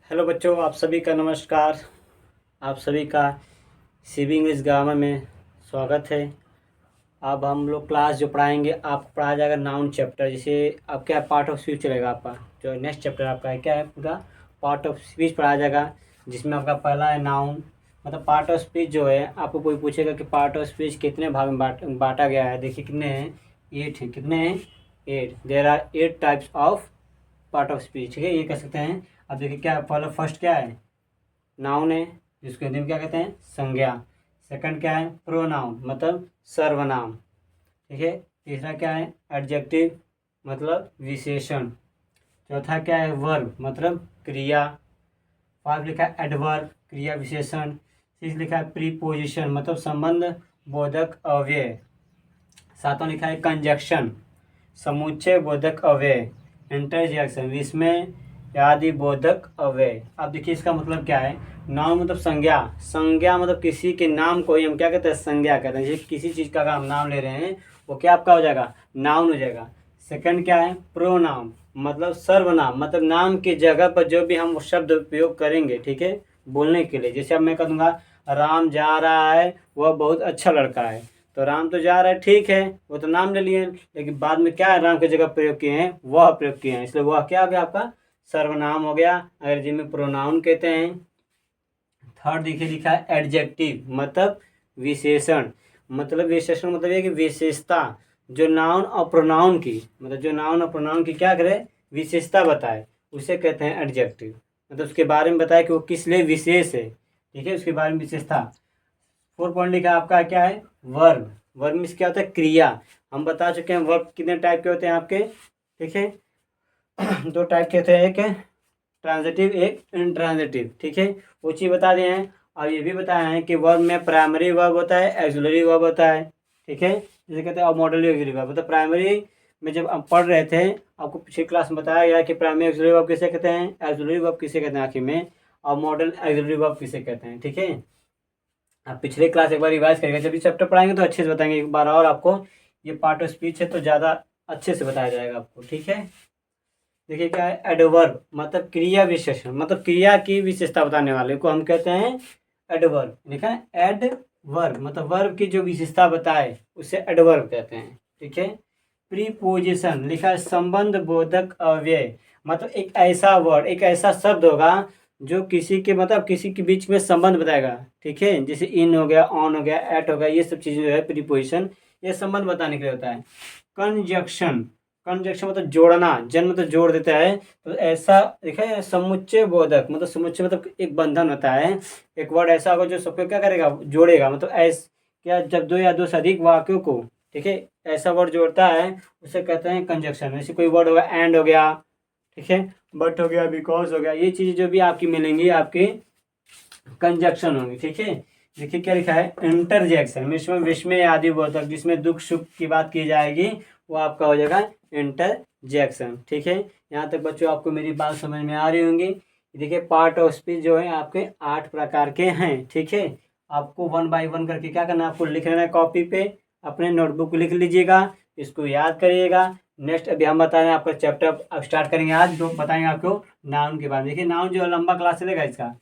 Hello बच्चों, आप सभी का नमस्कार। आप सभी का सीबी इंग्लिश ग्रामर में स्वागत है। अब हम लोग क्लास जो पढ़ाएंगे, आपको पढ़ाया जाएगा नाउन चैप्टर। जैसे अब क्या पार्ट ऑफ स्पीच चलेगा आपका, जो नेक्स्ट चैप्टर आपका है क्या है, पूरा पार्ट ऑफ स्पीच पढ़ाया जाएगा। जिसमें आपका पहला है नाउन। मतलब पार्ट ऑफ स्पीच जो है, आपको कोई पूछेगा कि पार्ट ऑफ स्पीच कितने भाग में बांटा गया है। देखिए कितने हैं, 8 हैं। कितने हैं? 8। There are 8 types of part of speech. ठीक है, ये कह सकते हैं। अब देखिए क्या पहला फर्स्ट क्या है, नाउन है, जिसको हिंदी में क्या कहते हैं, संज्ञा। सेकंड क्या है, प्रोनाउन, मतलब सर्वनाम। ठीक है। तीसरा क्या है, एडजेक्टिव, मतलब विशेषण। चौथा क्या है, वर्ब, मतलब क्रिया। पांच लिखा है एडवर्ब, क्रिया विशेषण। सिक्स लिखा है प्रीपोजिशन, मतलब संबंध बोधक अव्यय। सातवां लिखा है कंजक्शन, समुच्चय बोधक अव्यय। इंटरजेक्शन, विस्मय आदि बोधक अव्यय। अब देखिए इसका मतलब क्या है। नाउन मतलब संज्ञा। संज्ञा मतलब किसी के नाम को ही हम क्या कहते हैं, संज्ञा कहते हैं। जैसे किसी चीज़ का अगर हम नाम ले रहे हैं, वो क्या आपका हो जाएगा, नाउन हो जाएगा। सेकंड क्या है, प्रोनाउन, मतलब सर्वनाम, मतलब नाम की जगह पर जो भी हम शब्द उपयोग करेंगे, ठीक है, बोलने के लिए। जैसे अब मैं कह दूंगा राम जा रहा है, वह बहुत अच्छा लड़का है। तो राम तो जा रहा है, ठीक है, वो तो नाम ले लिए, लेकिन बाद में क्या है, राम की जगह प्रयोग किए हैं, वह प्रयोग किए हैं, इसलिए वह क्या हो गया आपका, सर्वनाम हो गया, अगर जिसमें प्रोनाउन कहते हैं। थर्ड देखिए लिखा है एडजेक्टिव, मतलब विशेषण। मतलब विशेषण मतलब ये कि विशेषता, जो नाउन और प्रोनाउन की, मतलब जो नाउन और प्रोनाउन की क्या करे, विशेषता बताए, उसे कहते हैं एडजेक्टिव। मतलब उसके बारे में बताए कि वो किस लिए विशेष है। ठीक है, उसके बारे में विशेषता। 4 पॉइंट लिखा आपका क्या है, वर्ब। वर्ब मीन्स क्या होता है, क्रिया। हम बता चुके हैं वर्ब कितने टाइप के होते हैं आपके। ठीक है, दो टाइप के होते हैं, एक ट्रांजिटिव, एक इनट्रांजिटिव। ठीक है, वो चीज़ बता दिए हैं। और ये भी बताया है कि वर्ब में प्राइमरी वर्ब होता है, एक्सिलरी वर्ब होता है। ठीक है, जैसे कहते हैं और मॉडल ऑक्सिलरी वर्ब। मतलब प्राइमरी में जब हम पढ़ रहे थे, आपको पिछली क्लास में बताया गया कि प्राइमरी एक्सिलरी वर्ब किसे कहते हैं, एक्सिलरी वर्ब किसे कहते हैं आखिर में, और मॉडल एक्सिलरी वर्ब किसे कहते हैं। ठीक है, आप पिछले क्लास एक बार रिवाइज करेंगे, जब भी चैप्टर पढ़ाएंगे तो अच्छे से बताएंगे एक बार और आपको। ये पार्ट ऑफ स्पीच है तो ज़्यादा अच्छे से बताया जाएगा आपको। ठीक है, देखिए क्या है, एडवर्ब, मतलब क्रिया विशेषण, मतलब क्रिया की विशेषता बताने वाले को हम कहते हैं एडवर्ब। लिखा है एडवर्ब, मतलब वर्ब की जो विशेषता बताए उसे एडवर्ब कहते हैं। ठीक है। प्रीपोजिशन लिखा है संबंध बोधक अव्यय, मतलब एक ऐसा वर्ड, एक ऐसा शब्द होगा जो किसी के, मतलब किसी के बीच में संबंध बताएगा। ठीक है, जैसे इन हो गया, ऑन हो गया, एट हो गया, ये सब चीज़ें जो है प्रीपोजिशन, ये संबंध बताने के लिए होता है। कंजक्शन, कंजक्शन मतलब जोड़ना, जन्म तो जोड़ देता है। तो ऐसा देखा है समुच्चय बोधक, मतलब समुच्चय मतलब एक बंधन होता है। एक वर्ड ऐसा होगा जो सबको क्या करेगा, जोड़ेगा। मतलब ऐस क्या, जब दो या दो से अधिक वाक्यों को, ठीक है, ऐसा वर्ड जोड़ता है, उसे कहते हैं कंजक्शन। जैसे कोई वर्ड होगा, एंड हो गया, ठीक है, बट हो गया, बिकॉज हो गया, ये चीज़ें जो भी आपकी मिलेंगी आपकी कंजक्शन होंगी। ठीक है, देखिए क्या लिखा है, इंटरजेक्शन, इसमें विस्मय आदि बोधक, जिसमें दुख सुख की बात की जाएगी, वो आपका हो जाएगा इंटरजेक्शन। ठीक है, यहाँ तक बच्चों आपको मेरी बात समझ में आ रही होंगी। देखिए पार्ट ऑफ स्पीच जो है आपके 8 प्रकार के हैं। ठीक है, आपको 1 बाय 1 करके क्या करना है, आपको लिख लेना है कॉपी पे, अपने नोटबुक लिख लीजिएगा, इसको याद करिएगा। नेक्स्ट अभी हम बता रहे हैं आपका चैप्टर अब स्टार्ट करेंगे आज, जो बताएंगे आपको नाउन के बारे में। देखिए नाउन जो लंबा क्लास चलेगा इसका,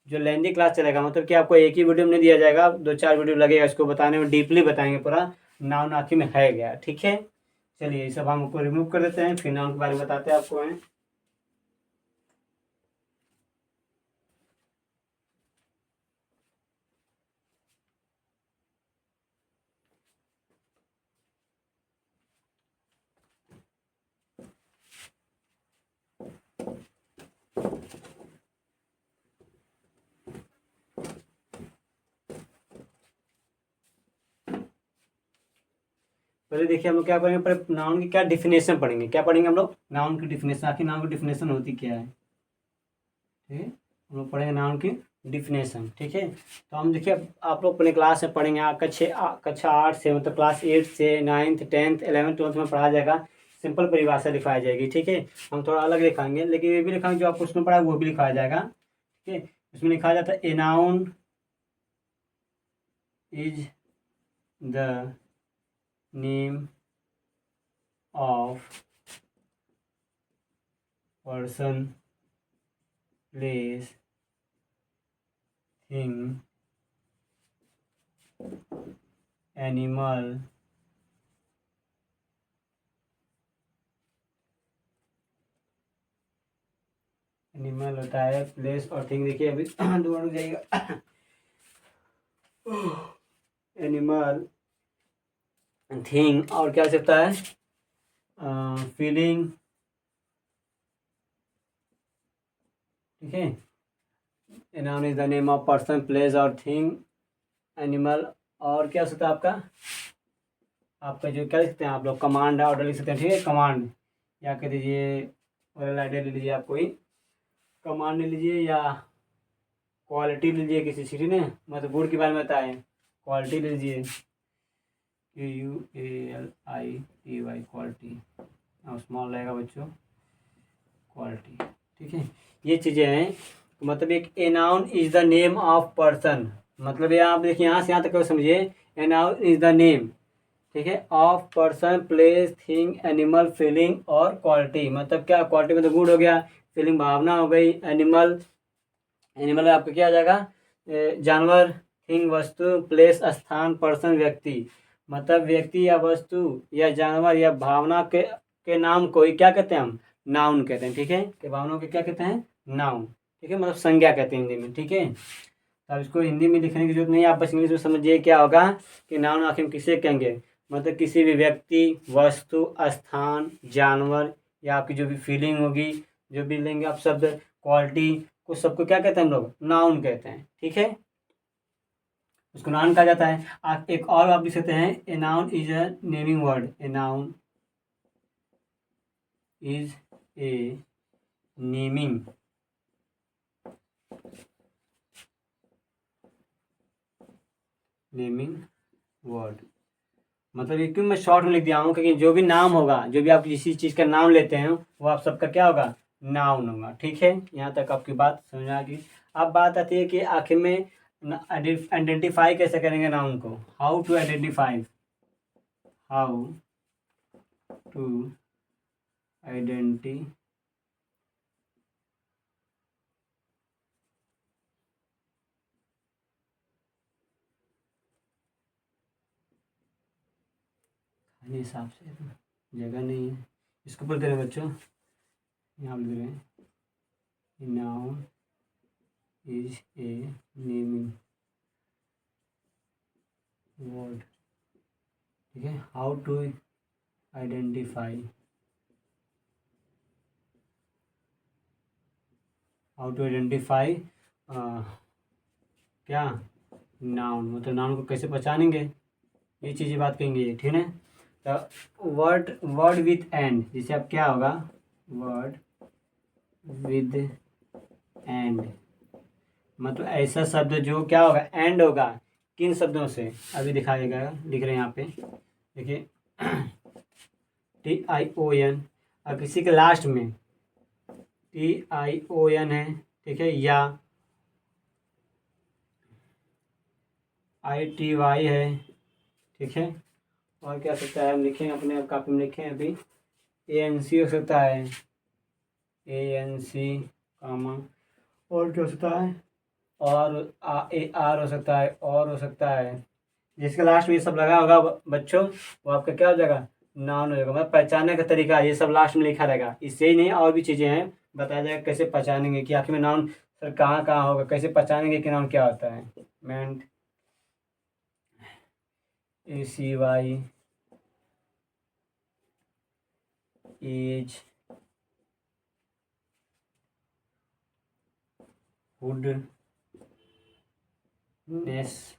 जो लेंदी क्लास चलेगा, मतलब कि आपको एक ही वीडियो में नहीं दिया जाएगा, 2-4 वीडियो लगेगा इसको बताने में, डीपली बताएंगे पूरा नाउन आखिर में है क्या। ठीक है, चलिए ये सब हमको रिमूव कर देते हैं, फिर नाउन के बारे में बताते हैं आपको हैं। पहले देखिए हम लोग क्या पढ़ेंगे, पहले नाउन की क्या डिफिनेशन पढ़ेंगे। क्या पढ़ेंगे हम लोग, नाउन की डिफिनेशन, आखिर नाउन की डिफिनेशन होती क्या है। ठीक है, हम लोग पढ़ेंगे नाउन की डिफिनेशन। ठीक है, तो हम देखिए आप लोग अपने क्लास में पढ़ेंगे, कक्षा 8 से, मतलब क्लास 8 से 9th 10th 11th 12th में पढ़ा जाएगा। सिंपल परिभाषा लिखाई जाएगी। ठीक है, हम थोड़ा अलग लिखाएंगे, लेकिन ये भी लिखाएंगे जो आपको उसमें पढ़ा है वो भी लिखाया जाएगा। ठीक है, इसमें लिखा जाता है a noun is the name of person, place, thing, animal, animal होता है प्लेस और थिंग। देखिए अभी दोबारा रुक जाइएगा। एनिमल, थिंग और क्या हो सकता है, फीलिंग, ठीक है। Noun is the name of person, place और थिंग, एनिमल। और क्या हो सकता है आपका जो क्या लिख सकते हैं आप लोग, कमांड ऑर्डर लिख सकते हैं, ठीक है। कमांड या कह दीजिए आइडिया ले लीजिए, आप कोई कमांड ले लीजिए या क्वालिटी ले लीजिए किसी सिटी ने, मतलब गुड के बारे में बताएं, क्वालिटी ले लीजिए, QUALITY, क्वालिटी, और स्मॉल रहेगा बच्चों, क्वालिटी, ठीक है। ये चीज़ें हैं। तो मतलब एक a noun is the name of person, मतलब ये आप देखिए यहाँ से यहाँ तक समझिए। A noun is the name, ठीक है, of person, place, thing, animal, feeling और क्वालिटी। मतलब क्या, क्वालिटी मतलब गुड हो गया, फीलिंग भावना हो गई, एनिमल, एनिमल आपका क्या आ जाएगा, जानवर, थिंग वस्तु, प्लेस स्थान, पर्सन व्यक्ति। मतलब व्यक्ति या वस्तु या जानवर या भावना के नाम को ही क्या कहते हैं हम, नाउन कहते हैं, ठीक है। कि भावनाओं के क्या कहते हैं, नाउन, ठीक है, मतलब संज्ञा कहते हैं हिंदी में, ठीक है। अब इसको हिंदी में लिखने की जरूरत नहीं है, आप बस इंग्लिश में समझिए क्या होगा कि नाउन आखिर में किसे कहेंगे, मतलब किसी भी व्यक्ति, वस्तु, स्थान, जानवर या आपकी जो भी फीलिंग होगी, जो भी लेंगे आप शब्द, क्वालिटी को, सबको क्या कहते हैं हम लोग, नाउन कहते हैं, ठीक है। उसको नाउन कहा जाता है। आप एक और आप लिख सकते हैं, a noun is a naming word, a noun is a naming word. मतलब ये क्यों मैं शॉर्ट में लिख दिया हूँ, क्योंकि जो भी नाम होगा, जो भी आप किसी चीज़ का नाम लेते हैं वो आप सबका क्या होगा, नाउन होगा, ठीक है। यहाँ तक आपकी बात समझ आ गई। अब बात आती है कि आखिर में आइडेंटिफाई कैसे करेंगे नाउन को, how to identify, how to identify हिसाब से जगह नहीं है, इसको बोल करें बच्चों, यहाँ लिख रहे हैं noun is a naming word, ठीक है। How to identify, how to identify क्या, नाउन, मतलब नाउन को कैसे पहचानेंगे, ये चीज़ें बात करेंगे, ठीक है। तो वर्ड वर्ड विथ एंड, जैसे अब क्या होगा, वर्ड विद एंड, मतलब ऐसा शब्द जो क्या होगा, एंड होगा, किन शब्दों से अभी दिखाएगा, लिख रहे हैं यहाँ पे, देखिए TION, और किसी के लास्ट में TION है, ठीक है, या ITY है, ठीक है। और क्या सकता है, हम लिखें अपने कापी में, लिखें अभी ANC हो सकता है, ANC, कामा, और क्या हो सकता है, और AR हो सकता है, और हो सकता है, जिसके लास्ट में ये सब लगा होगा बच्चों, वो आपका क्या हो जाएगा, नाउन हो जाएगा। मतलब पहचानने का तरीका ये सब लास्ट में लिखा रहेगा, इससे ही नहीं और भी चीज़ें हैं, बताया जाएगा कैसे पहचानेंगे कि आखिर में नाउन सर कहाँ कहाँ होगा, कैसे पहचानेंगे कि नाउन क्या होता है। मेंट, ACY, एज, हुड, नेस,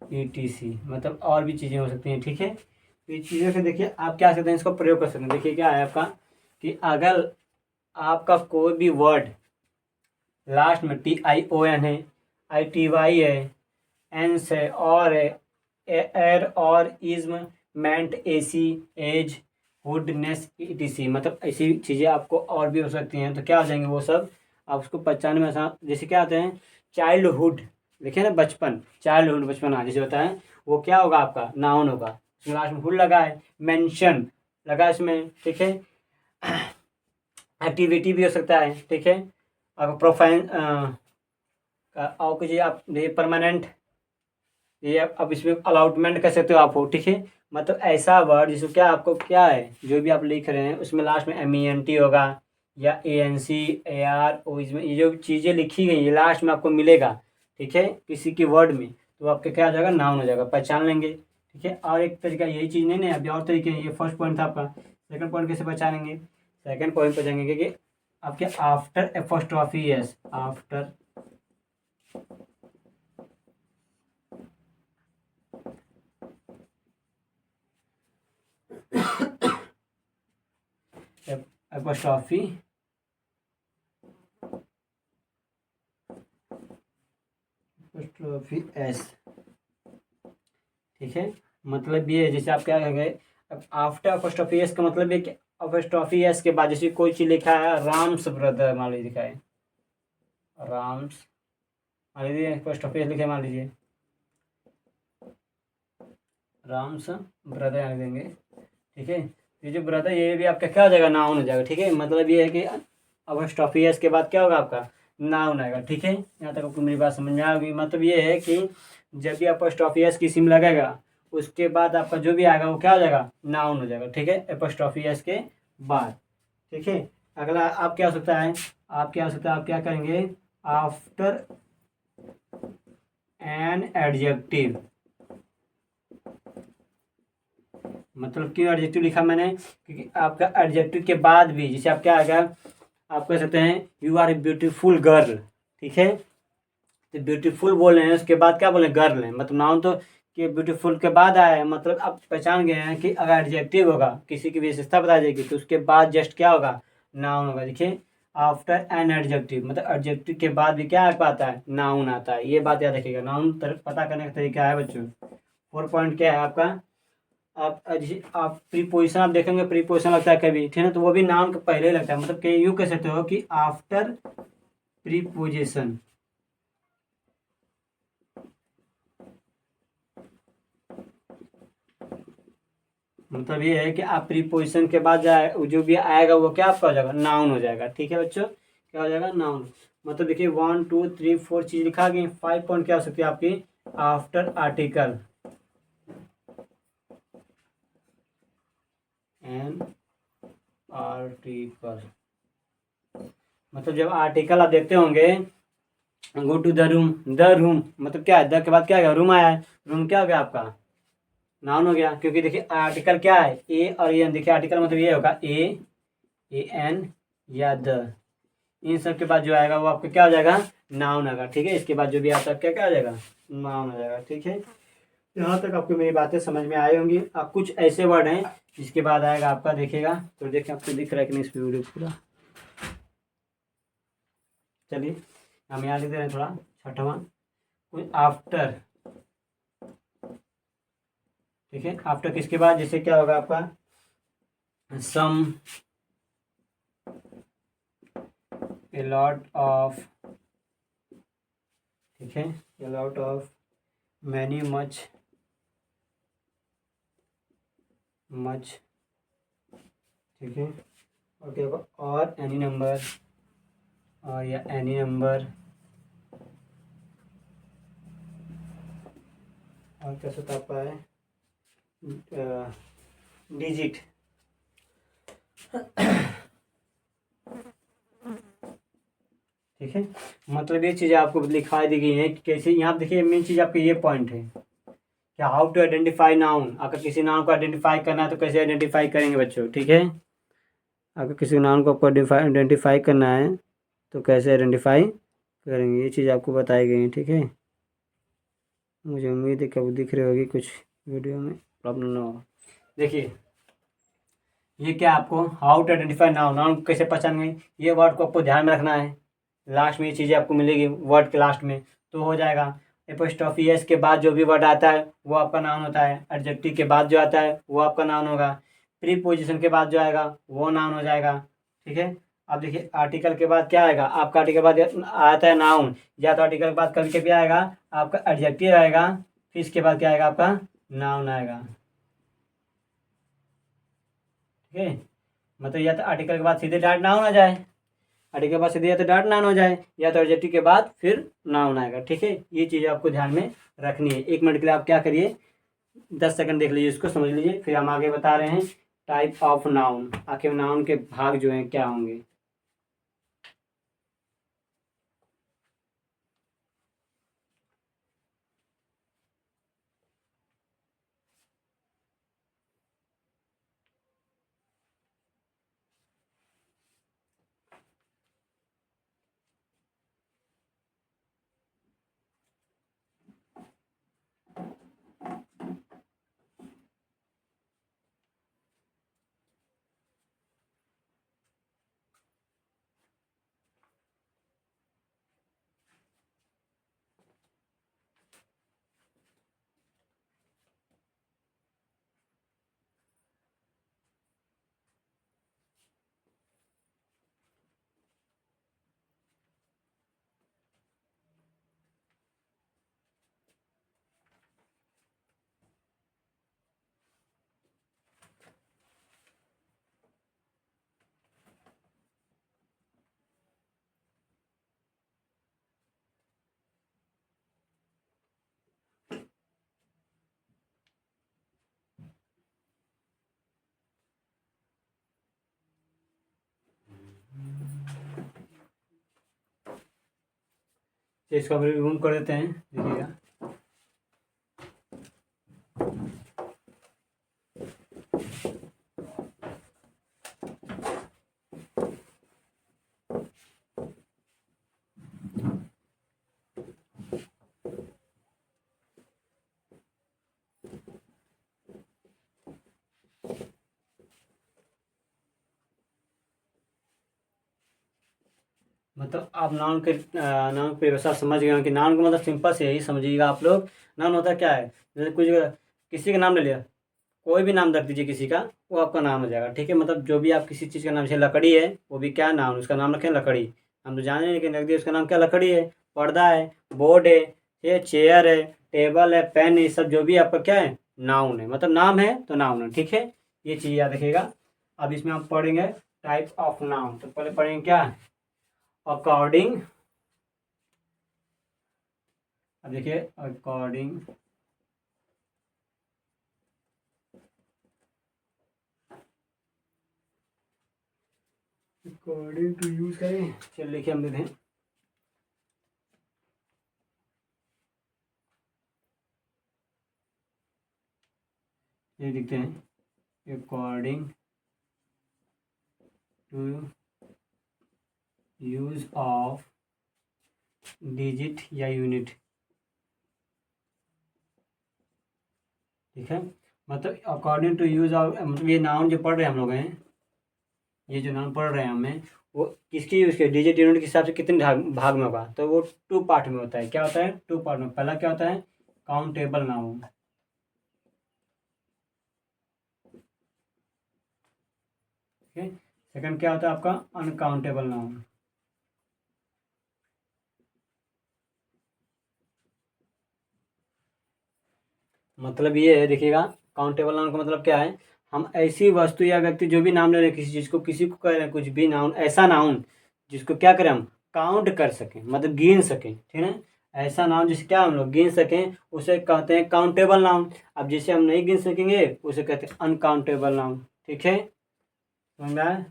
ETC, मतलब और भी चीज़ें हो सकती हैं, ठीक है। तो ये चीज़ों से देखिए आप क्या सकते हैं, इसको प्रयोग कर सकते हैं। देखिए क्या है आपका कि अगर आपका कोई भी वर्ड लास्ट में TION है, ITY है, एंस है, और है, एर और इज्म, मेंट, AC, एज, हुडनेस, ETC, मतलब ऐसी चीज़ें आपको और भी हो सकती हैं। तो क्या हो जाएंगे वो सब, आप उसको पहचानने में आसान, जैसे क्या आते हैं, चाइल्डहुड, देखिए ना, बचपन, चाइल्डहुड बचपन जैसे होता है, वो क्या होगा आपका, नाउन होगा, उसमें लास्ट में हुड लगा है, मेंशन लगा इसमें, ठीक है। एक्टिविटी भी हो सकता है, ठीक है, आपका प्रोफाइन और कुछ आप ये परमानेंट, ये अब इसमें अलाउटमेंट कर सकते हो आप हो, ठीक है। मतलब ऐसा वर्ड जिसको क्या आपको क्या है, जो भी आप लिख रहे हैं उसमें लास्ट में MENT होगा या ANCAR, इसमें ये जो चीज़ें लिखी गई ये लास्ट में आपको मिलेगा, ठीक है, किसी की वर्ड में, तो आपका क्या हो जाएगा, नाउन हो जाएगा, पहचान लेंगे, ठीक है। और एक तरीका यही चीज़ नहीं अभी और तरीके हैं, ये फर्स्ट पॉइंट था आपका। सेकंड पॉइंट कैसे पहचानेंगे, सेकंड पॉइंट पे जाएंगे कि आपके after apostrophe S, after apostrophe apostrophe S, ठीक है। मतलब ये जैसे आप क्या कहेंगे, अब आफ्टर एपोस्ट्रॉफी एस का मतलब ये कि एपोस्ट्रॉफी एस के बाद जैसे कोई चीज़ लिखा है, राम्स ब्रदर मान लीजिए लिखा है, राम्स मान लीजिए एपोस्ट्रॉफी एस लिखे, मान लीजिए राम्स ब्रदर यहाँ देंगे, ठीक है। ये जो ब्रदर ये भी आपका क्या हो जाएगा, नाउन हो जाएगा, ठीक है। मतलब ये है कि एपोस्ट्रॉफी एस के बाद क्या होगा आपका, नाउन आएगा, ठीक है। यहाँ तक आपको मेरी बात समझ में आ गई। मतलब ये है कि जब भी एपोस्ट्रॉफी एस किसी में लगेगा उसके बाद आपका जो भी आएगा वो क्या हो जाएगा, नाउन हो जाएगा, ठीक है, एपोस्ट्रॉफी एस के बाद, ठीक है। अगला आप क्या हो सकता है, आप क्या करेंगे, आफ्टर एन एडजेक्टिव, मतलब क्यों एडजेक्टिव लिखा मैंने, क्योंकि आपका एडजेक्टिव के बाद भी जैसे आप क्या आएगा, आप कह सकते हैं you are a beautiful girl, ठीक है। तो ब्यूटीफुल बोल रहे हैं उसके बाद क्या बोले, गर्ल है, मतलब नाउन तो कि ब्यूटीफुल के बाद आया है, मतलब आप पहचान गए हैं कि अगर एडजेक्टिव होगा किसी की विशेषता बताई जाएगी तो उसके बाद जस्ट क्या होगा, नाउन होगा। देखिए आफ्टर एन एडजेक्टिव, मतलब एडजेक्टिव के बाद भी क्या आता है, नाउन आता है। ये बात याद रखिएगा, नाउन पता करने का तरीका है बच्चों। 4 पॉइंट क्या है आपका, आप प्रीपोजिशन आप देखेंगे, प्रीपोजिशन लगता है कभी, ठीक है ना, तो वो भी नाउन के पहले ही लगता है। मतलब कि यूँ कह सकते हो कि आफ्टर प्रीपोजिशन, मतलब ये है कि आप प्रीपोजिशन के बाद जो भी आएगा वो क्या आपका हो जाएगा, नाउन हो जाएगा, ठीक है बच्चों, क्या हो जाएगा, नाउन। मतलब देखिए 1 2 3 4 चीज़ लिखा गई। 5 पॉइंट क्या हो सकती है आपकी, आफ्टर आर्टिकल एन आर्टिकल, मतलब जब आर्टिकल आप देखते होंगे, गो टू द रूम मतलब क्या है, द के बाद क्या है, रूम आया है, रूम क्या हो गया आपका, नाउन हो गया। क्योंकि देखिए आर्टिकल क्या है, ए और एन, देखिए आर्टिकल मतलब ये होगा एन या द, इन सब के बाद जो आएगा वो आपका क्या हो जाएगा, नाउन आएगा, ठीक है। इसके बाद जो भी आता है क्या क्या हो जाएगा, नाउन हो जाएगा, ठीक है। यहाँ तक आपको मेरी बातें समझ में आई होंगी। अब कुछ ऐसे वर्ड हैं जिसके बाद आएगा आपका, देखिएगा तो देखिए आपको दिख रहा है कि नहीं इस वीडियो पूरा, चलिए हम यहाँ लिख दे रहे हैं थोड़ा, छठवां कोई आफ्टर, ठीक है। आफ्टर किसके बाद, जैसे क्या होगा आपका, सम, ए लॉट ऑफ, ठीक है, a lot of, many, much, much, ठीक है। और क्या होगा, और एनी नंबर, और या एनी नंबर, और कैसे होता आपका है, डिजिट, ठीक है। मतलब ये चीज़ें आपको लिखाई दी गई है कि कैसे, यहाँ देखिए मेन चीज़ आपके ये पॉइंट है कि हाउ टू आइडेंटिफाई नाउन। अगर किसी नाउन को आइडेंटिफाई करना है तो कैसे आइडेंटिफाई करेंगे बच्चों, ठीक है। अगर किसी नाउन को आपको आइडेंटिफाई करना है तो कैसे आइडेंटिफाई करेंगे, ये चीज़ आपको बताई गई है, ठीक है। मुझे उम्मीद है कि अब दिख रही होगी कुछ वीडियो में प्रॉब्लम ना हो। देखिए ये क्या आपको how to identify noun, noun को कैसे पहचानेंगे, ये वर्ड को आपको ध्यान में रखना है। लास्ट में ये चीज़ें आपको मिलेगी वर्ड के लास्ट में तो हो जाएगा। एपोस्ट्रोफी एस के बाद जो भी वर्ड आता है वो आपका नाउन होता है, एडजेक्टिव के बाद जो आता है वो आपका नाउन होगा, प्रीपोजिशन के बाद जो आएगा वो नाउन हो जाएगा, ठीक है। अब देखिए आर्टिकल के बाद क्या आएगा आपका, आर्टिकल के बाद आता है नाउन, या तो आर्टिकल के बाद कभी कभी आएगा आपका एडजेक्टिव आएगा, फिर इसके बाद क्या आएगा आपका, नाउन आएगा, ठीक है। मतलब या तो आर्टिकल के बाद सीधे डायरेक्ट नाउन आ जाए, एडजेक्टिव के बाद से दिया तो डायरेक्ट नाउन हो जाए, या तो एडजेक्टिव के बाद फिर नाउन आएगा। ठीक है, ये चीज़ आपको ध्यान में रखनी है। 1 मिनट के लिए आप क्या करिए, 10 सेकंड देख लीजिए, इसको समझ लीजिए, फिर हम आगे बता रहे हैं टाइप ऑफ नाउन, आखिर नाउन के भाग जो हैं क्या होंगे। तो इसको हम रिमूव कर देते हैं, देखिएगा। मतलब आप नाउन के नाउन की परिभाषा समझ गए हो कि नाउन का मतलब सिंपल से यही समझिएगा आप लोग। नाउन होता क्या है, जैसे कुछ किसी का नाम ले लिया, कोई भी नाम रख दीजिए किसी का, वो आपका नाम हो जाएगा। ठीक है, मतलब जो भी आप किसी चीज़ का नाम, जैसे लकड़ी है, वो भी क्या नाम, उसका नाम रखें लकड़ी। हम तो जाने नहीं, लेकिन रख दिए उसका नाम क्या, लकड़ी है। पर्दा है, बोर्ड है, ये चेयर है, टेबल है, पेन है, ये सब जो भी आपका क्या है, नाउन है। मतलब नाम है तो नाउन है। ठीक है, ये चीज़ याद रखिएगा। अब इसमें हम पढ़ेंगे टाइप ऑफ नाउन। तो पहले पढ़ेंगे क्या, अकॉर्डिंग। अब देखिए, अकॉर्डिंग अकॉर्डिंग टू यूज करें, चलिए लिखिए, हम देते हैं। ये लिखते हैं according to use of digit या यूनिट। ठीक है, मतलब अकॉर्डिंग टू यूज ऑफ, मतलब ये नाउन जो पढ़ रहे हैं हम लोग हैं, ये जो नाउन पढ़ रहे हैं हमें, वो किसकी यूज के, डिजिट यूनिट के हिसाब से कितने भाग में होगा, तो वो 2 पार्ट में होता है। क्या होता है, 2 पार्ट में। पहला क्या होता है, काउंटेबल नाउन। ठीक है, सेकंड क्या होता है आपका, अनकाउंटेबल नाउन। मतलब ये है, देखिएगा, काउंटेबल नाउन का मतलब क्या है, हम ऐसी वस्तु या व्यक्ति जो भी नाम ले रहे हैं किसी चीज़ को, किसी को कह रहे हैं कुछ भी नाउन, ऐसा नाउन जिसको क्या करें हम, काउंट कर सकें, मतलब गिन सकें। ठीक है, ऐसा नाउन जिसे क्या हम लोग गिन सकें, उसे कहते हैं काउंटेबल नाउन। अब जिसे हम नहीं गिन सकेंगे उसे कहते हैं अनकाउंटेबल नाउन। ठीक है, समझ में आया?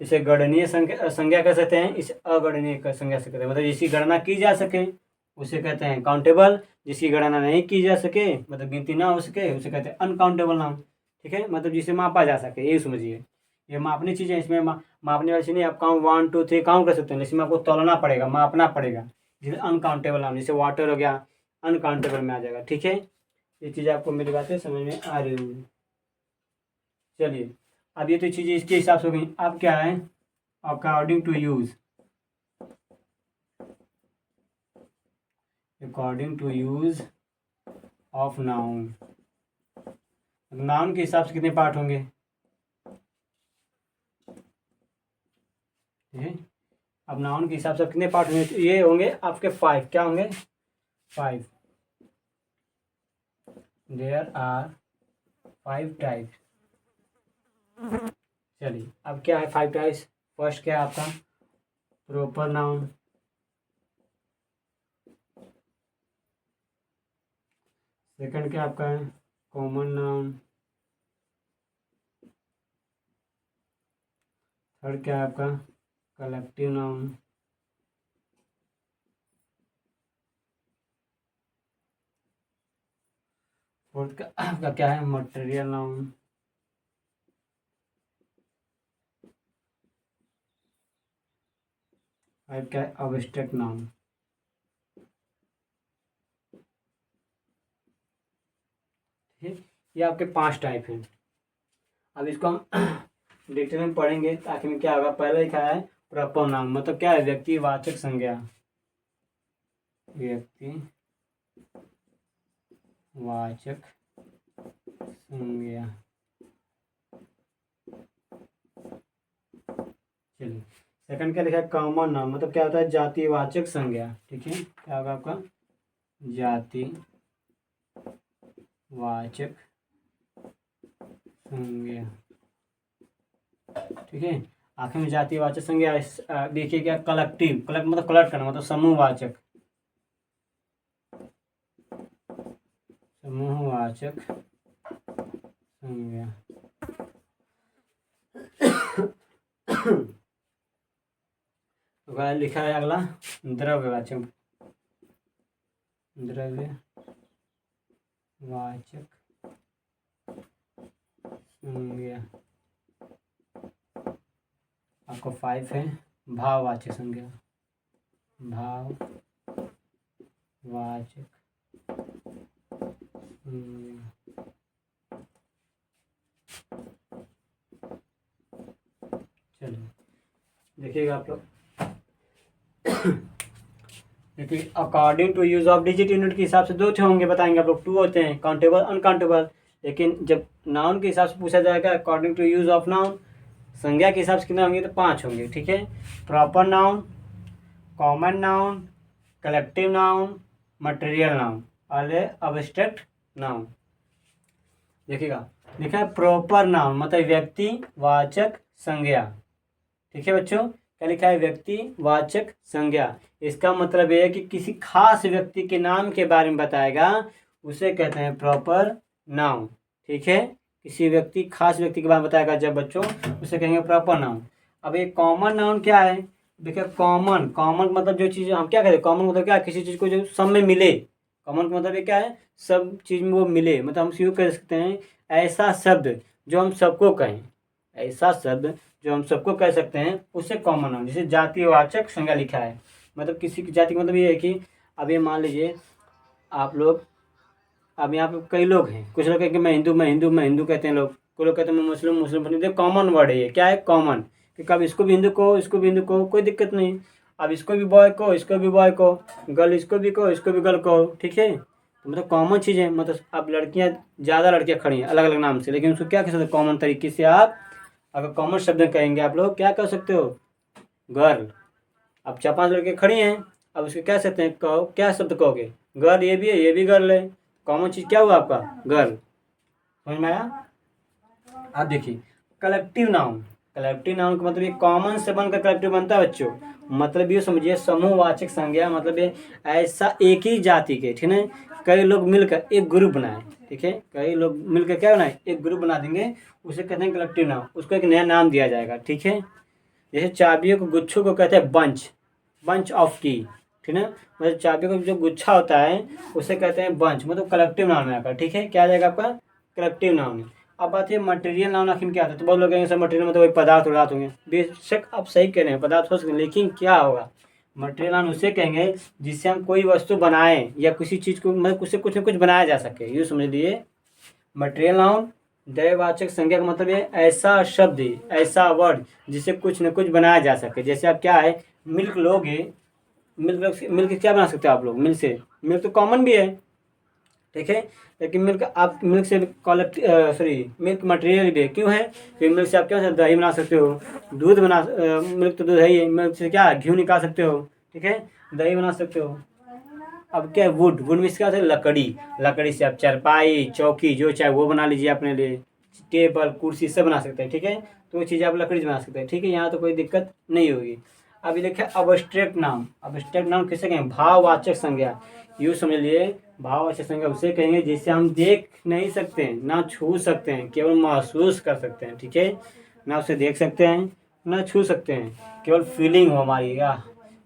इसे गणनीय संख्या संज्ञा कह सकते हैं, इसे अगणनीय संज्ञा से कहते हैं। मतलब जिसकी गणना की जा सके उसे कहते हैं काउंटेबल, जिसकी गणना नहीं की जा सके, मतलब गिनती ना हो सके, उसे कहते हैं अनकाउंटेबल नाउन। ठीक है, मतलब जिसे मापा जा सके, यही समझिए। ये मापनी चीज़ है, इसमें मापने वाली चीज़ नहीं। आप काउंट 1 2 3 काउंट कर सकते हैं, इसमें आपको तोलना पड़ेगा, मापना पड़ेगा। जिसे अनकाउंटेबल नाउन, जैसे वाटर हो गया, अनकाउंटेबल में आ जाएगा। ठीक है, ये चीज़ आपको मेरी बातें समझ में आ रही होंगी। चलिए, अब ये तो चीज़ें इसके हिसाब से हो गई। अब क्या है, according to use, according to use of noun. Noun के हिसाब से कितने पार्ट होंगे, ठीक है। अब नाउन के हिसाब से कितने पार्ट होंगे, तो ये होंगे आपके 5। क्या होंगे, 5। There are 5 types. चलिए, अब क्या है 5 टाइप्स। फर्स्ट क्या है आपका, प्रॉपर नाउन। सेकंड क्या आपका है? Common noun. थर्ड क्या है आपका? Collective noun. फोर्थ का आपका क्या है? Material noun. फाइव क्या है? Abstract noun. ठीक, ये आपके 5 टाइप हैं। अब इसको हम डिटेल में पढ़ेंगे ताकि में क्या होगा। पहले लिखा है प्रॉपर नाउन, मतलब क्या है? व्यक्तिवाचक संज्ञा। व्यक्तिवाचक संज्ञा। चलिए, सेकंड क्या लिखा है? कॉमन नाउन, मतलब क्या होता है? जातिवाचक संज्ञा। ठीक है, क्या होगा आपका? जातिवाचक संज्ञा। ठीक है, आखिर में जातिवाचक संज्ञा। देखिए क्या? कलेक्टिव, कलेक्ट मतलब कलेक्ट करना, मतलब समूहवाचक। समूहवाचक संज्ञा। तो लिखा है अगला द्रव्यवाचक। द्रव्यवाचक संज्ञा आपको 5 है। भाववाचक संज्ञा। भाववाचक संज्ञा। चलिए देखिएगा आप लोग। देखिए, according to use of digit unit के हिसाब से 2 होंगे, बताएंगे आप लोग। 2 होते हैं, काउंटेबल अनकाउंटेबल। लेकिन जब नाउन के हिसाब से पूछा जाएगा according to use of noun, संज्ञा के हिसाब से कितने होंगे? तो 5 होंगे। ठीक है, proper noun, common noun, collective noun, material noun और अब्स्ट्रैक्ट नाउन। देखिएगा, लिखा है प्रॉपर नाउन मतलब व्यक्तिवाचक संज्ञा। ठीक है बच्चों, क्या लिखा है? व्यक्तिवाचक संज्ञा। इसका मतलब यह है कि किसी खास व्यक्ति के नाम के बारे में बताएगा, उसे कहते हैं प्रॉपर नाउन। ठीक है, किसी व्यक्ति, खास व्यक्ति के बारे में बताएगा जब बच्चों, उसे कहेंगे प्रॉपर नाउन। अब ये कॉमन नाउन क्या है? देखिए, कॉमन, कॉमन मतलब जो चीज़ हम क्या कहते हैं? कॉमन मतलब क्या है? किसी चीज़ को जो सब में मिले। कॉमन का मतलब ये क्या है? सब चीज़ में वो मिले, मतलब हम यूँ कह सकते हैं ऐसा शब्द जो हम सबको कहें। ऐसा शब्द जो हम सबको कह सकते हैं उसे कॉमन नाउन। जैसे जातिवाचक संज्ञा लिखा है, मतलब किसी की जाति का मतलब ये है कि अब ये मान लीजिए आप लोग, अब यहाँ पे कई लोग हैं, कुछ लोग कहेंगे मैं हिंदू कहते हैं लोग, कुछ लोग कहते हैं मैं मुस्लिम देखो कॉमन वर्ड है ये। क्या है? कॉमन। कि कब इसको भी हिंदू कहो, इसको भी हिंदू कहो, कोई दिक्कत नहीं। अब इसको भी बॉय कहो, इसको भी बॉय कहो, गर्ल इसको भी कहो, इसको भी गर्ल कहो। ठीक है, तो मतलब कॉमन चीज़ है। मतलब अब लड़कियाँ, ज़्यादा लड़कियाँ खड़ी हैं अलग अलग नाम से, लेकिन उसको क्या कह सकते? कॉमन तरीके से आप अगर कॉमन शब्द कहेंगे आप लोग क्या कर सकते हो? गर्ल। अब 4-5 लड़के खड़ी हैं, अब उसको क्या सकते हैं? कहो, क्या शब्द कहोगे? गर्ल, ये भी है, ये भी गर्ल है। कॉमन चीज़ क्या हुआ आपका? गर्ल। समझ में आया? आप देखिए, कलेक्टिव नाउन। कलेक्टिव नाउन का मतलब ये कॉमन से बनकर कलेक्टिव बनता है बच्चों। मतलब ये समझिए समूहवाचक संज्ञा, मतलब ये ऐसा एक ही जाति के, ठीक है, कई लोग मिलकर एक ग्रुप बनाए। ठीक है, कई लोग मिलकर क्या बनाए? एक ग्रुप बना देंगे, उसे कहते हैं कलेक्टिव नाउन। उसको एक नया नाम दिया जाएगा। ठीक है, जैसे चाबियों को, गुच्छों को कहते हैं बंच, बंच ऑफ की। ठीक है, मतलब चाबियों का जो गुच्छा होता है उसे कहते हैं बंच, मतलब कलेक्टिव नाउन है आपका। ठीक है, क्या आ जाएगा आपका? कलेक्टिव नाउन है। अब बात है मटेरियल नाउन आखिर क्या आता है? तो बहुत लोग कहेंगे सर मटेरियल मतलब वही पदार्थ उदार्थ होंगे। बेशक आप सही कह रहे हैं, पदार्थ हो सकते हैं, लेकिन क्या होगा? मटेरियल नाउन उसे कहेंगे जिससे हम कोई वस्तु बनाएं या किसी चीज़ को, मतलब उससे कुछ न कुछ बनाया जा सके, यूँ समझ लीजिए। मटेरियल नाउन द्रव्यवाचक संज्ञा का मतलब है ऐसा शब्द, ऐसा वर्ड जिससे कुछ न कुछ बनाया जा सके। जैसे आप क्या है, मिल्क लोगे, मिल्क, मिल्क क्या बना सकते हो आप लोग? मिल्क से, मिल्क तो कॉमन भी है। ठीक है, लेकिन मिल्क, आप मिल्क से कलेक्ट, सॉरी, मिल्क मटेरियल भी है। क्यों है? क्योंकि मिल्क से आप क्या दही बना सकते हो, दूध बना, मिल्क तो दूध है ही, मिल्क से क्या घी निकाल सकते हो। ठीक है, दही बना सकते हो। अब क्या है? वुड, वुड में क्या होता है? लकड़ी। लकड़ी से आप चारपाई, चौकी, जो चाहे वो बना लीजिए अपने लिए, टेबल, कुर्सी सब बना सकते हैं। ठीक है, तो वो चीज़ आप लकड़ी से बना सकते हैं। ठीक है, यहाँ तो कोई दिक्कत नहीं होगी। अभी देखिए अब्स्ट्रैक्ट नाम, अब्स्ट्रैक्ट नाम किसे कहेंगे, भाववाचक संज्ञा। यूँ समझ लिए भाववाचक संज्ञा उसे कहेंगे जिसे हम देख नहीं सकते हैं, ना छू सकते हैं, केवल महसूस कर सकते हैं। ठीक है, ना उसे देख सकते हैं ना छू सकते हैं, केवल फीलिंग हो हमारी, या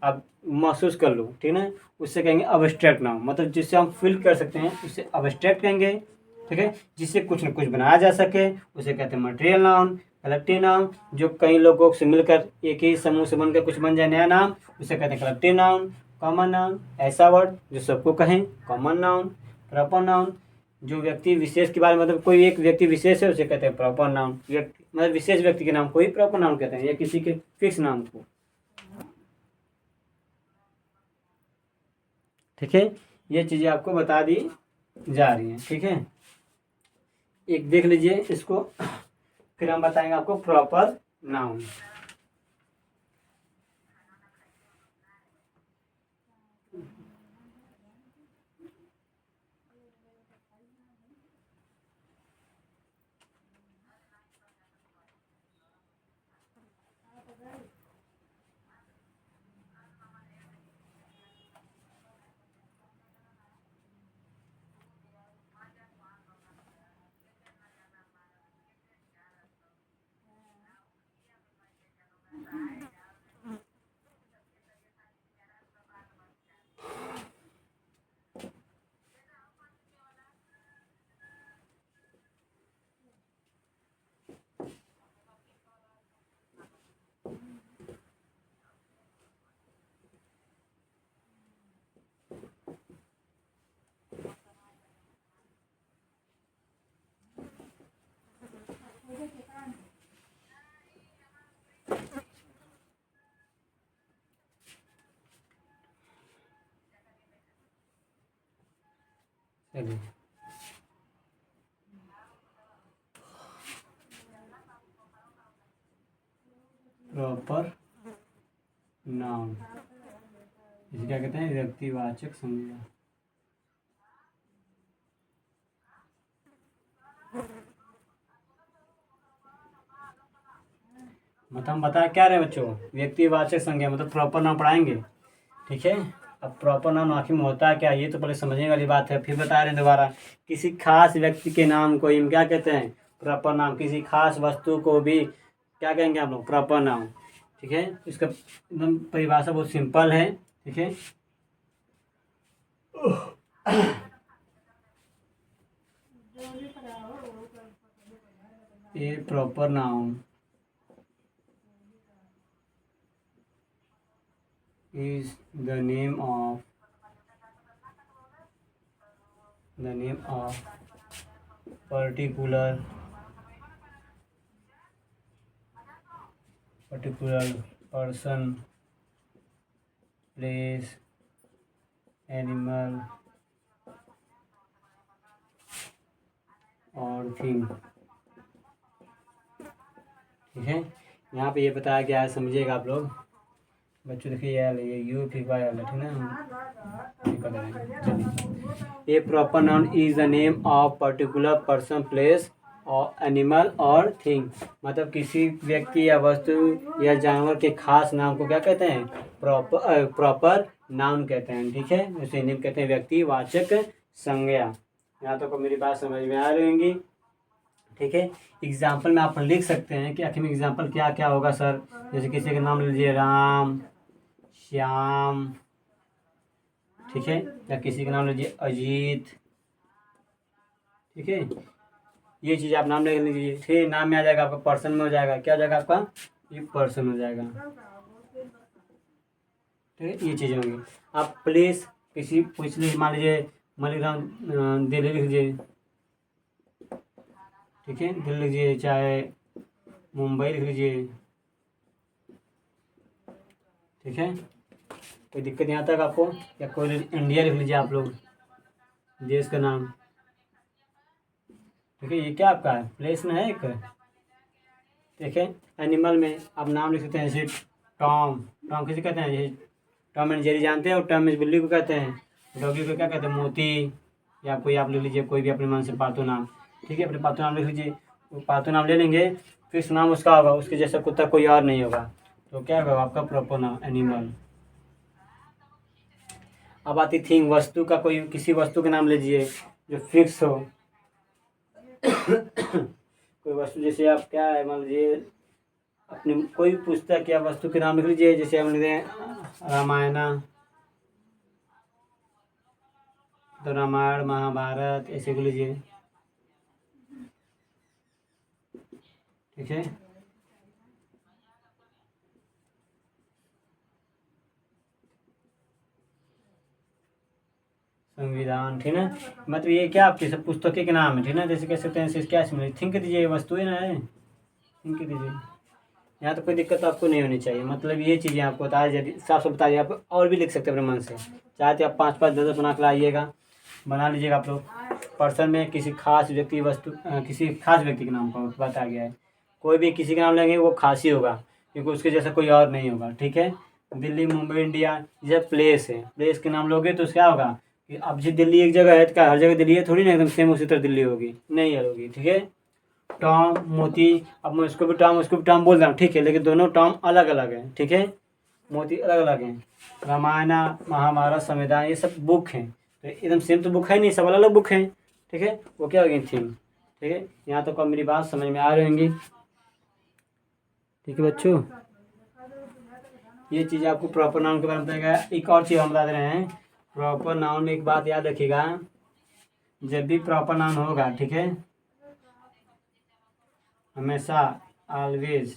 आप महसूस कर लो, ठीक है ना, उससे कहेंगे अब्स्ट्रैक्ट नाउन। मतलब जिससे हम फील कर सकते हैं उसे अब्स्ट्रैक्ट कहेंगे। ठीक है, जिससे कुछ न कुछ बनाया जा सके उसे कहते हैं मटेरियल नाउन। कलेक्टिव नाउन, जो कई लोगों से मिलकर एक ही समूह से बनकर कुछ बन जाए नया नाम, उसे कहते हैं कलेक्टिव नाउन। कॉमन नाउन, ऐसा वर्ड जो सबको कहें, कॉमन नाउन। प्रॉपर नाउन, जो व्यक्ति विशेष के बारे में, मतलब कोई एक व्यक्ति विशेष है उसे कहते हैं प्रॉपर नाउन। व्यक्ति मतलब विशेष व्यक्ति के नाम को ही प्रॉपर नाउन कहते हैं, या किसी के फिक्स नाम को। ठीक है, ये चीज़ें आपको बता दी जा रही हैं। ठीक है, एक देख लीजिए इसको, फिर हम बताएंगे आपको प्रॉपर नाउन। चलिए, प्रॉपर नाउन इसे क्या कहते हैं, व्यक्तिवाचक संज्ञा। मतलब हम बता क्या रहे बच्चों, व्यक्तिवाचक संज्ञा मतलब प्रॉपर नाउन पढ़ाएंगे। ठीक है, अब प्रॉपर नाउन आखिर में होता है क्या, ये तो पहले समझने वाली बात है। फिर बता रहे हैं दोबारा, किसी खास व्यक्ति के नाम को हम क्या कहते हैं, प्रॉपर नाउन। किसी खास वस्तु को भी क्या कहेंगे हम लोग, प्रॉपर नाउन। ठीक है, इसका एकदम परिभाषा बहुत सिंपल है। ठीक है, ये proper noun is the name of particular person, place, animal और थिंग। ठीक है, यहाँ पे ये बताया गया है, समझिएगा आप लोग बच्चों। देखिए ये यू फिर वाई वाला, ठीक है ना, चलिए। A proper noun is the name of particular person, place और एनिमल और थिंग। मतलब किसी व्यक्ति या वस्तु या जानवर के खास नाम को क्या कहते हैं, प्रॉपर नाउन कहते हैं। ठीक है, उसे नेम कहते हैं व्यक्तिवाचक संज्ञा। यहाँ तक तो मेरी बात समझ में आ रही होंगी। ठीक है, एग्जाम्पल में आप लिख सकते हैं कि आखिर में एग्जाम्पल क्या क्या होगा सर। जैसे किसी का नाम लीजिए राम, श्याम। ठीक है, या किसी का नाम लीजिए अजीत। ठीक है, ये चीज़ आप नाम लिख लीजिए। फिर नाम में आ जाएगा आपका, पर्सन में हो जाएगा, क्या हो जाएगा आपका, ये पर्सन हो जाएगा। ठीक है, ये चीज़ें होंगी। आप प्लेस किसी पूछ लीजिए, मान लीजिए मलिग्राम दिल्ली लिख लीजिए। ठीक है, दिल्ली लिख लीजिए, चाहे मुंबई लिख लीजिए। ठीक है, कोई दिक्कत नहीं आता है आपको, या कोई इंडिया लिख लीजिए आप लोग, देश का नाम। ठीक है, ये क्या आपका है, प्लेस में है एक। ठीक है, एनिमल में आप नाम लिख सकते हैं, जैसे टॉम। टॉम किसे कहते हैं, जैसे टॉम एंड जेरी जानते हैं, और टॉम एंड बिल्ली को कहते हैं। डॉगी को क्या कहते हैं, मोती। या कोई आप लिख लीजिए कोई भी अपने मन से पालतू नाम। ठीक है, अपने पालतू नाम लिख लीजिए। वो पालतू नाम ले लेंगे, फिर नाम उसका होगा, उसके जैसा कुत्ता कोई और नहीं होगा। तो क्या होगा आपका प्रॉपर नाउन एनिमल। अब आती थिंग, वस्तु का कोई किसी वस्तु के नाम लीजिए जो फिक्स हो। कोई वस्तु जैसे आप क्या है मान लीजिए अपनी कोई पुस्तक या वस्तु के नाम लिख लीजिए, जैसे हम लिख दें रामायणा, तो रामायण महाभारत ऐसे को लीजिए, ठीक है। संविधान, ठीक है। मतलब ये क्या आपके सब पुस्तकें के नाम है, ठीक है ना। जैसे कह सकते हैं क्या समझ थिंक दीजिए, वस्तु है ना है, थिंक दीजिए। यहाँ तो कोई दिक्कत आपको नहीं होनी चाहिए। मतलब ये चीज़ें आपको बता दी, साफ साफ बता दिए। आप और भी लिख सकते हैं अपने मन से, चाहते आप 5-5 10 बना कर लाइएगा, बना लीजिएगा आप लोग। पर्सन में किसी खास व्यक्ति वस्तु किसी खास व्यक्ति के नाम पर बता गया है। कोई भी किसी का नाम लेंगे वो खास ही होगा, क्योंकि उसके जैसा कोई और नहीं होगा, ठीक है। दिल्ली, मुंबई, इंडिया, ये प्लेस है। प्लेस के नाम लोगे तो क्या होगा कि अब जो दिल्ली एक जगह है तो क्या हर जगह दिल्ली है थोड़ी ना, एकदम सेम उसी तरह दिल्ली होगी, नहीं होगी, ठीक है। टॉम, मोती, अब मैं उसको भी टॉम उसको भी टॉम बोल रहा हूँ, ठीक है, लेकिन दोनों टॉम अलग अलग हैं, ठीक है। मोती अलग अलग हैं। रामायण, महाभारत, संविधान, ये सब बुक हैं, तो एकदम सेम तो बुक है नहीं, सब अलग अलग बुक हैं, ठीक है। वो क्या होगी थीम, ठीक है। यहाँ तक मेरी बात समझ में आ रही होंगी, ठीक है बच्चों। ये चीज़ आपको प्रॉपर नाउन के बारे में बताएगा। एक और चीज़ हम बता दे रहे हैं, प्रॉपर नाउन में एक बात याद रखिएगा, जब भी प्रॉपर नाउन होगा, ठीक है, हमेशा always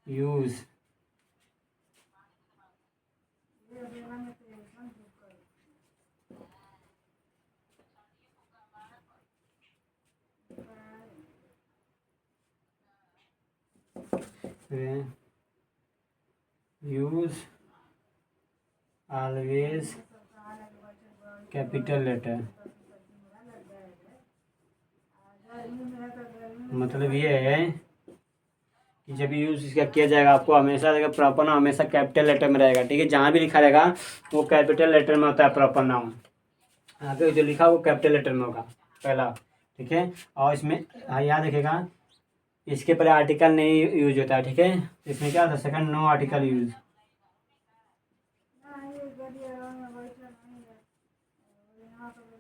use use always capital letter. मतलब ये है कि जब यूज इसका किया जाएगा आपको हमेशा रहेगा प्रॉपर नाउन हमेशा कैपिटल लेटर में रहेगा, ठीक है। जहाँ भी लिखा रहेगा वो कैपिटल लेटर में होता है प्रॉपर नाउन। आगे जो लिखा वो कैपिटल लेटर में होगा पहला, ठीक है। और इसमें याद रखेगा इसके पहले आर्टिकल नहीं यूज होता है, ठीक है। इसमें क्या होता है सेकंड नो आर्टिकल यूज।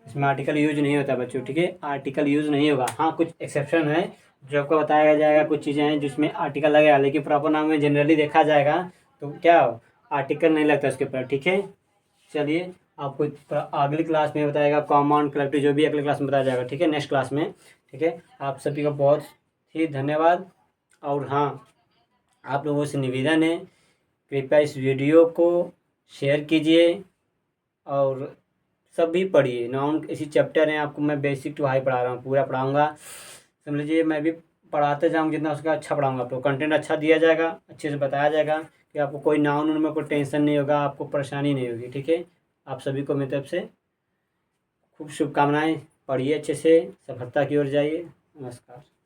इसमें आर्टिकल यूज नहीं होता बच्चों, ठीक है, आर्टिकल यूज नहीं होगा। हाँ कुछ एक्सेप्शन है जो आपको बताया जाएगा, कुछ चीज़ें हैं जिसमें आर्टिकल लगेगा, लेकिन प्रॉपर नाम में जनरली देखा जाएगा तो क्या आर्टिकल नहीं लगता उसके ऊपर, ठीक है। चलिए आपको अगली क्लास में बताएगा कॉमन कलेक्टिव, जो भी अगली क्लास में बताया जाएगा, ठीक है, नेक्स्ट क्लास में, ठीक है। आप सभी का बहुत ही धन्यवाद। और हाँ, आप लोगों से निवेदन है कृपया इस वीडियो को शेयर कीजिए और सभी पढ़िए। नाउन ऐसी चैप्टर हैं, आपको मैं बेसिक टू हाई पढ़ा रहा हूँ, पूरा पढ़ाऊँगा, समझ लीजिए। मैं भी पढ़ाते जाऊँगा जितना उसका अच्छा पढ़ाऊँगा, आपको कंटेंट अच्छा दिया जाएगा, अच्छे से बताया जाएगा कि आपको कोई नाउन में कोई टेंशन नहीं होगा, आपको परेशानी नहीं होगी, ठीक है। आप सभी को मेरी तरफ से खूब शुभकामनाएं। पढ़िए अच्छे से, सफलता की ओर जाइए। नमस्कार।